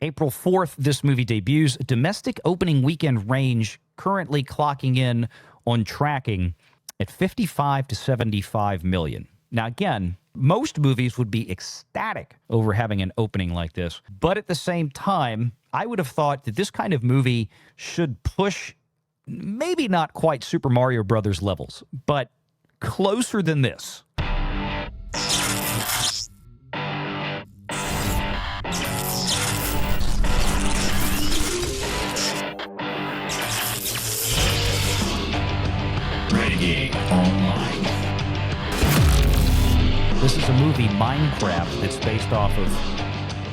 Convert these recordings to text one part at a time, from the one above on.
April 4th, this movie debuts. Domestic opening weekend range currently clocking in on tracking at 55 to 75 million. Now, again, most movies would be ecstatic over having an opening like this. But at the same time, I would have thought that this kind of movie should push maybe not quite Super Mario Brothers levels, but closer than this. Renegade Online. This is a movie, Minecraft, that's based off of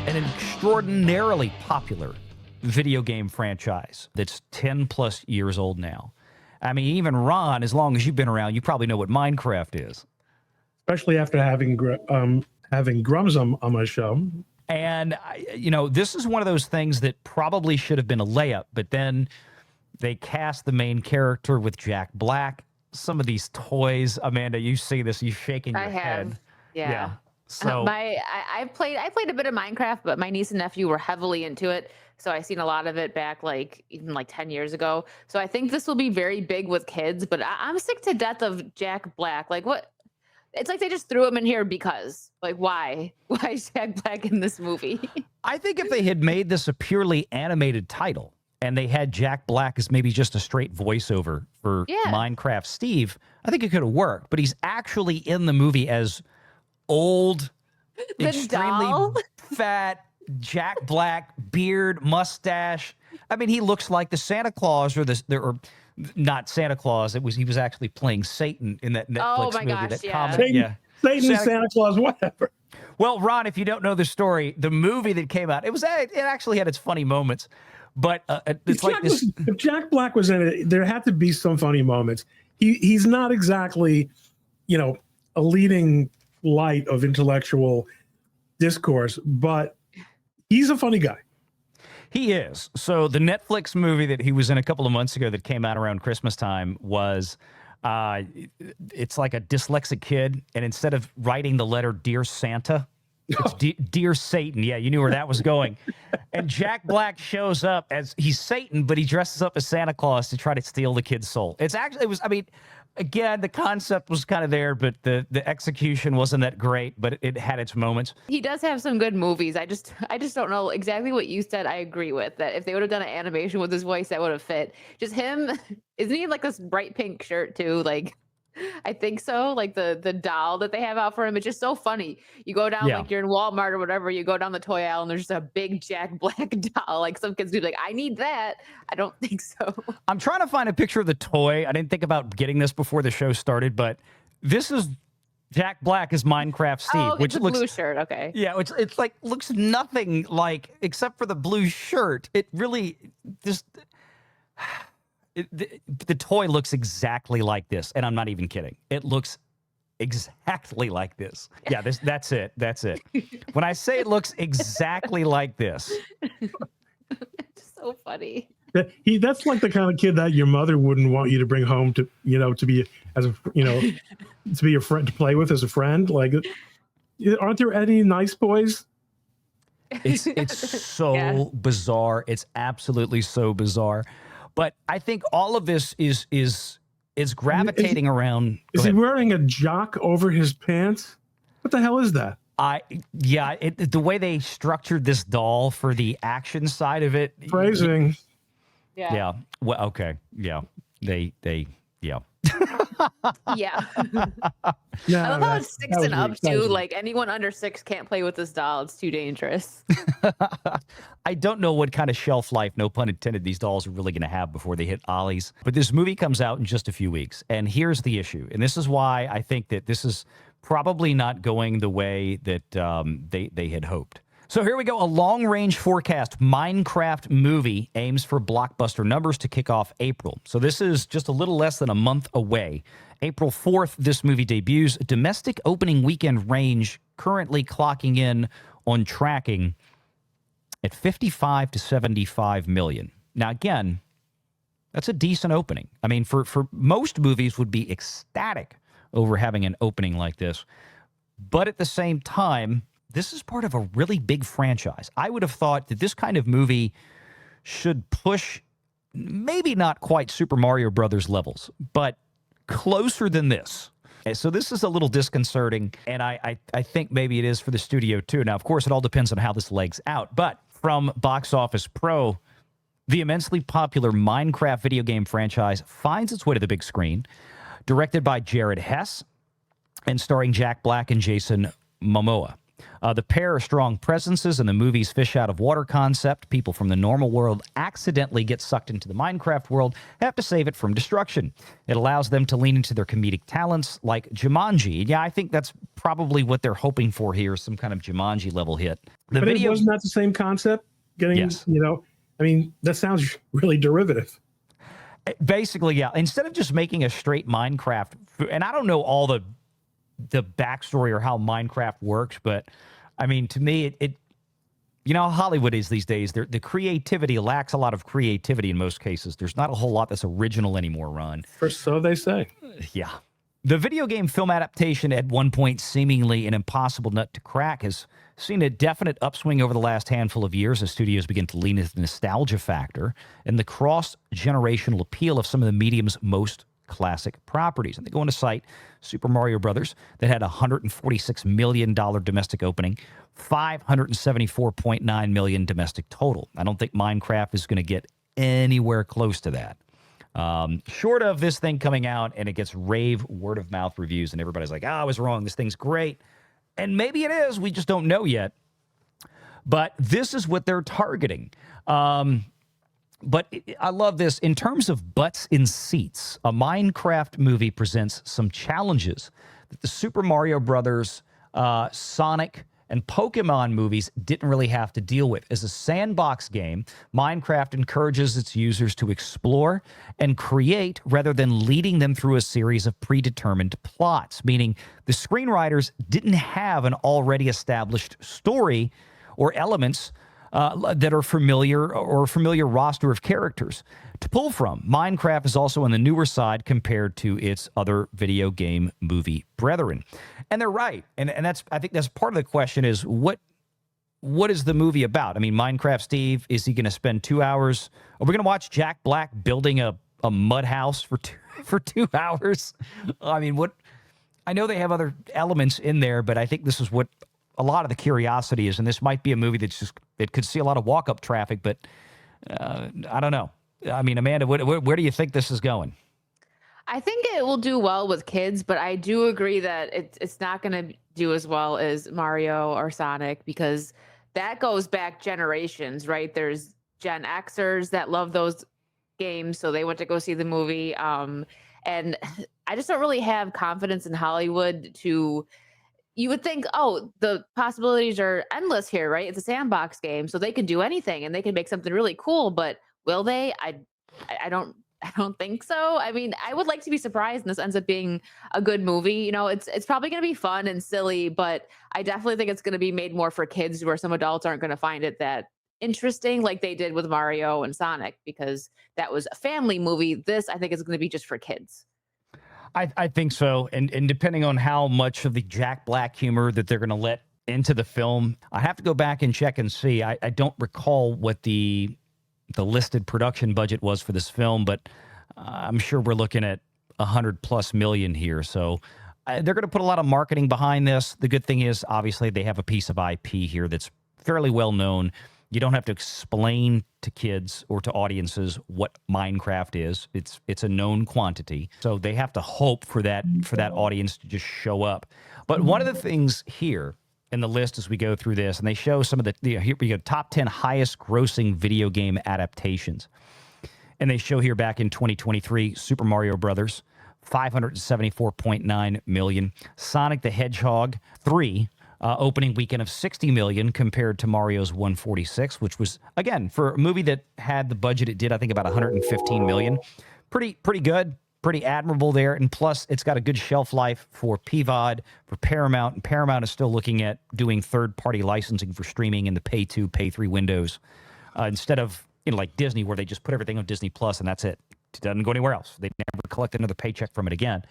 an extraordinarily popular video game franchise that's 10 plus years old now. I mean, even Ron, as long as you've been around, you probably know what Minecraft is. Especially after having Grums on my show. And, this is one of those things that probably should have been a layup, but then they cast the main character with Jack Black. Some of these toys, Amanda, you see this, you shaking your head. Yeah. So I played a bit of Minecraft, but my niece and nephew were heavily into it. So I seen a lot of it back even 10 years ago. So I think this will be very big with kids, but I'm sick to death of Jack Black. Like what? It's like they just threw him in here because why? Why is Jack Black in this movie? I think if they had made this a purely animated title and they had Jack Black as maybe just a straight voiceover for Minecraft Steve, I think it could have worked. But he's actually in the movie as old, extremely fat Jack Black, beard, mustache. I mean, he looks like the Santa Claus or not Santa Claus. He was actually playing Satan in that Netflix movie. Gosh, that yeah. comment, Satan, Santa Claus, whatever. Well, Ron, if you don't know the story, the movie that came out, it actually had its funny moments. But if Jack Black was in it, there had to be some funny moments. He's not exactly, a leading light of intellectual discourse, but he's a funny guy. He is. So the Netflix movie that he was in a couple of months ago that came out around Christmas time was, it's like a dyslexic kid, and instead of writing the letter Dear Santa, it's Dear Satan. Yeah, you knew where that was going. And Jack Black shows up as he's Satan, but he dresses up as Santa Claus to try to steal the kid's soul. Again, the concept was kind of there, but the execution wasn't that great, but it had its moments. He does have some good movies. I just don't know exactly what you said. I agree with that. If they would have done an animation with his voice, that would have fit. Just him, isn't he like this bright pink shirt too? I think so. Like the doll that they have out for him. It's just so funny. You go down, you're in Walmart or whatever, you go down the toy aisle and there's just a big Jack Black doll. Like some kids do I need that. I don't think so. I'm trying to find a picture of the toy. I didn't think about getting this before the show started, but this is Jack Black as Minecraft Steve, which looks blue shirt. Okay. Yeah, it's looks nothing like except for the blue shirt. It really just. The toy looks exactly like this, and I'm not even kidding. It looks exactly like this. Yeah, that's it. That's it. When I say it looks exactly like this. It's so funny. That's like the kind of kid that your mother wouldn't want you to bring home to be to be a friend, to play with as a friend. Like, aren't there any nice boys? It's so bizarre. It's absolutely so bizarre. But I think all of this is gravitating around. Is he wearing a jock over his pants? What the hell is that? The way they structured this doll for the action side of it. Phrasing. Yeah. Well, okay. Yeah. They. Yeah. Yeah. I love how it's 6 and up too. Like anyone under 6 can't play with this doll. It's too dangerous. I don't know what kind of shelf life, no pun intended, these dolls are really going to have before they hit Ollie's. But this movie comes out in just a few weeks. And here's the issue. And this is why I think that this is probably not going the way that they had hoped. So here we go. A long-range forecast Minecraft movie aims for blockbuster numbers to kick off April. So this is just a little less than a month away. April 4th, this movie debuts. Domestic opening weekend range currently clocking in on tracking at 55 to 75 million. Now, again, that's a decent opening. I mean, for most movies would be ecstatic over having an opening like this. But at the same time, this is part of a really big franchise. I would have thought that this kind of movie should push maybe not quite Super Mario Brothers levels, but closer than this. So this is a little disconcerting, and I think maybe it is for the studio too. Now, of course, it all depends on how this legs out, but from Box Office Pro, the immensely popular Minecraft video game franchise finds its way to the big screen, directed by Jared Hess and starring Jack Black and Jason Momoa. The pair are strong presences in the movie's fish out of water concept. People from the normal world accidentally get sucked into the Minecraft world, have to save it from destruction. It allows them to lean into their comedic talents like Jumanji. Yeah, I think that's probably what they're hoping for here, some kind of Jumanji level hit. But it wasn't that the same concept? Yes. I mean, that sounds really derivative. Basically, yeah. Instead of just making a straight Minecraft, and I don't know all the backstory or how Minecraft works, but I mean, to me, it you know how Hollywood is these days. The creativity lacks a lot of creativity in most cases. There's not a whole lot that's original anymore, Ron. For so they say. Yeah. The video game film adaptation, at one point seemingly an impossible nut to crack, has seen a definite upswing over the last handful of years as studios begin to lean into the nostalgia factor and the cross-generational appeal of some of the medium's most classic properties. And they go on to cite Super Mario Brothers that had a $146 million domestic opening, $574.9 million domestic total. I don't think Minecraft is going to get anywhere close to that. Short of this thing coming out and it gets rave word-of-mouth reviews and everybody's like, I was wrong, this thing's great. And maybe it is, we just don't know yet. But this is what they're targeting. But I love this. In terms of butts in seats, a Minecraft movie presents some challenges that the Super Mario Brothers, Sonic, and Pokemon movies didn't really have to deal with. As a sandbox game, Minecraft encourages its users to explore and create rather than leading them through a series of predetermined plots, meaning the screenwriters didn't have an already established story or elements that are familiar or a familiar roster of characters to pull from. Minecraft is also on the newer side compared to its other video game movie brethren. And they're right. And that's, I think that's part of the question is what is the movie about? I mean, Minecraft Steve, is he going to spend 2 hours? Are we going to watch Jack Black building a mud house for 2 hours? I mean, I know they have other elements in there, but I think this is what a lot of the curiosity is, and this might be a movie that could see a lot of walk-up traffic, but I don't know. I mean, Amanda, where do you think this is going? I think it will do well with kids, but I do agree that it's not going to do as well as Mario or Sonic because that goes back generations, right? There's Gen Xers that love those games, so they went to go see the movie. And I just don't really have confidence in Hollywood to... You would think, oh, the possibilities are endless here, right? It's a sandbox game, so they can do anything and they can make something really cool. But will they? I don't think so. I mean, I would like to be surprised and this ends up being a good movie. You know, it's probably going to be fun and silly, but I definitely think it's going to be made more for kids where some adults aren't going to find it that interesting like they did with Mario and Sonic because that was a family movie. This, I think, is going to be just for kids. I think so. And depending on how much of the Jack Black humor that they're going to let into the film, I have to go back and check and see. I don't recall what the listed production budget was for this film, but I'm sure we're looking at $100+ million here. So they're going to put a lot of marketing behind this. The good thing is, obviously, they have a piece of IP here that's fairly well known. You don't have to explain to kids or to audiences what Minecraft is. It's a known quantity. So they have to hope for that audience to just show up. But one of the things here in the list as we go through this, and they show some of here we go, top 10 highest grossing video game adaptations. And they show here back in 2023, Super Mario Brothers, $574.9 million. Sonic the Hedgehog 3, opening weekend of $60 million compared to Mario's $146, which was, again, for a movie that had the budget it did, I think about $115 million. Pretty good, pretty admirable there. And plus, it's got a good shelf life for PVOD, for Paramount. And Paramount is still looking at doing third-party licensing for streaming in the pay 2, pay 3 windows instead of, like Disney, where they just put everything on Disney Plus and that's it. It doesn't go anywhere else. They never collect another paycheck from it again.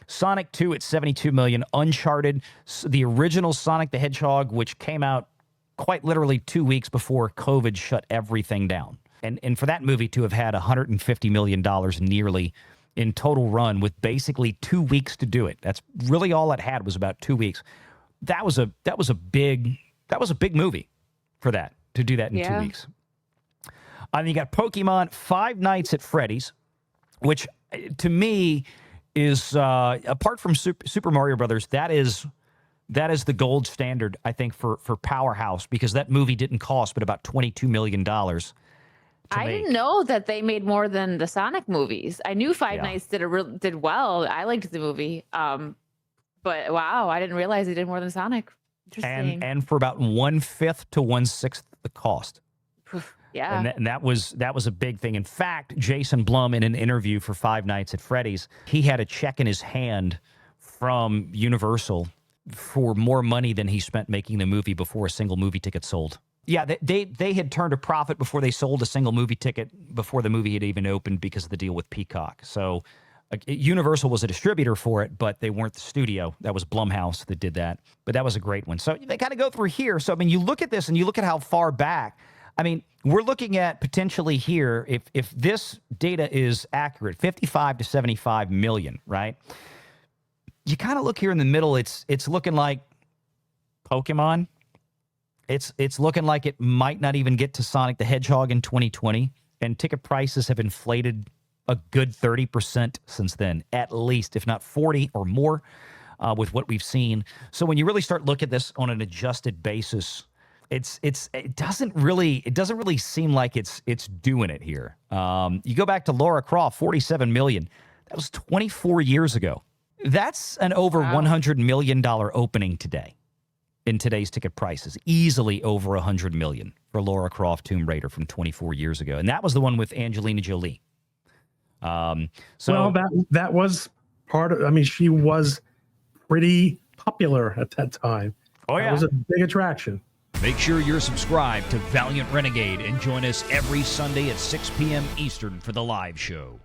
Sonic 2 at 72 million. Uncharted, the original Sonic the Hedgehog, which came out quite literally 2 weeks before COVID shut everything down. And for that movie to have had $150 million nearly in total run with basically 2 weeks to do it. That's really all it had, was about 2 weeks. That was a big movie for that, to do that in 2 weeks. And you got Pokemon Five Nights at Freddy's, which to me is apart from Super Mario Brothers, that is the gold standard, I think, for Powerhouse, because that movie didn't cost but about $22 million. I didn't know that they made more than the Sonic movies. I knew Five Nights did well. I liked the movie. But wow, I didn't realize they did more than Sonic. Interesting. And for about 1/5 to 1/6 the cost. Yeah. And that was a big thing. In fact, Jason Blum, in an interview for Five Nights at Freddy's, he had a check in his hand from Universal for more money than he spent making the movie before a single movie ticket sold. Yeah, they had turned a profit before they sold a single movie ticket, before the movie had even opened, because of the deal with Peacock. So Universal was a distributor for it, but they weren't the studio. That was Blumhouse that did that. But that was a great one. So they kind of go through here. So, I mean, you look at this and you look at how far back. I mean, we're looking at potentially here, if this data is accurate, 55 to 75 million, right? You kind of look here in the middle. It's looking like Pokemon. It's looking like it might not even get to Sonic the Hedgehog in 2020, and ticket prices have inflated a good 30% since then, at least, if not 40 or more, with what we've seen. So when you really start looking at this on an adjusted basis, it doesn't really seem like it's doing it here. You go back to Lara Croft, 47 million. That was 24 years ago. That's an over $100 million opening today. In today's ticket prices, easily over $100 million for Lara Croft Tomb Raider from 24 years ago. And that was the one with Angelina Jolie. Well, that was part of, I mean, she was pretty popular at that time. Oh, yeah. That was a big attraction. Make sure you're subscribed to Valiant Renegade and join us every Sunday at 6 p.m. Eastern for the live show.